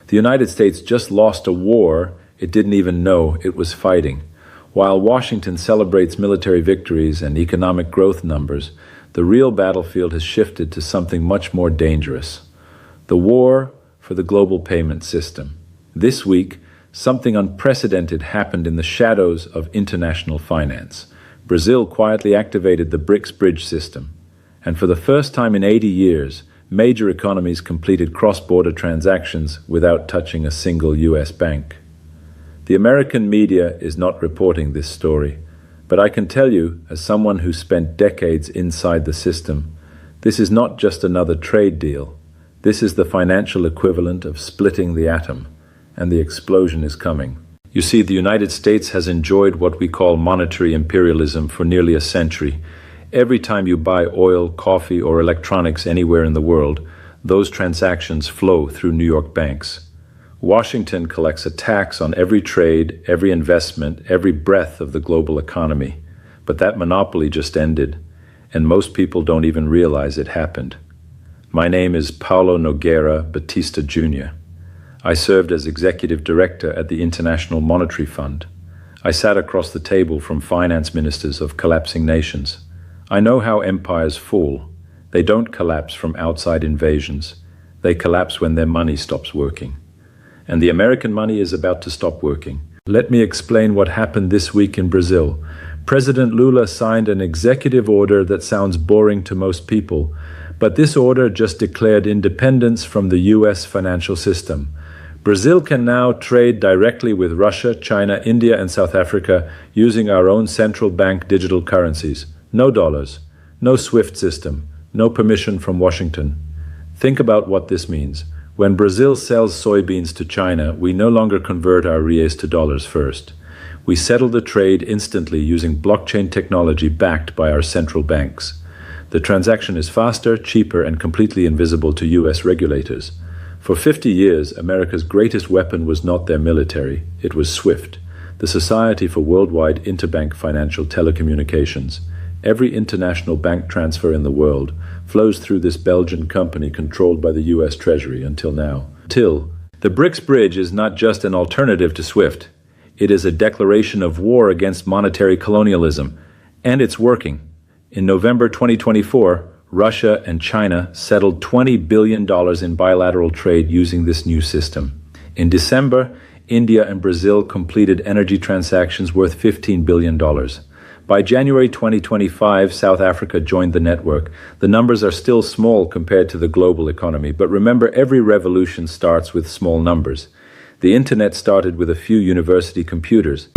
The United States just lost a war it didn't even know it was fighting. While Washington celebrates military victories and economic growth numbers, the real battlefield has shifted to something much more dangerous: the war for the global payment system. This week, something unprecedented happened in the shadows of international finance. Brazil quietly activated the BRICS bridge system, and for the first time in 80 years, major economies completed cross-border transactions without touching a single U.S. bank. The American media is not reporting this story, but I can tell you, as someone who spent decades inside the system, this is not just another trade deal. This is the financial equivalent of splitting the atom, and the explosion is coming. You see, the United States has enjoyed what we call monetary imperialism for nearly a century. Every time you buy oil, coffee, or electronics anywhere in the world, those transactions flow through New York banks. Washington collects a tax on every trade, every investment, every breath of the global economy. But that monopoly just ended, and most people don't even realize it happened. My name is Paulo Nogueira Batista Jr. I served as executive director at the International Monetary Fund. I sat across the table from finance ministers of collapsing nations. I know how empires fall. They don't collapse from outside invasions. They collapse when their money stops working. And the American money is about to stop working. Let me explain what happened this week in Brazil. President Lula signed an executive order that sounds boring to most people, but this order just declared independence from the US financial system. Brazil can now trade directly with Russia, China, India, and South Africa using our own central bank digital currencies. No dollars, no SWIFT system, no permission from Washington. Think about what this means. When Brazil sells soybeans to China, we no longer convert our reais to dollars first. We settle the trade instantly using blockchain technology backed by our central banks. The transaction is faster, cheaper, and completely invisible to US regulators. For 50 years, America's greatest weapon was not their military, it was SWIFT, the Society for Worldwide Interbank Financial Telecommunications. Every international bank transfer in the world flows through this Belgian company controlled by the US Treasury until now. The BRICS bridge is not just an alternative to SWIFT. It is a declaration of war against monetary colonialism, and it's working. In November 2024, Russia and China settled $20 billion in bilateral trade using this new system. In December, India and Brazil completed energy transactions worth $15 billion. By January 2025, South Africa joined the network. The numbers are still small compared to the global economy, but remember, every revolution starts with small numbers. The internet started with a few university computers.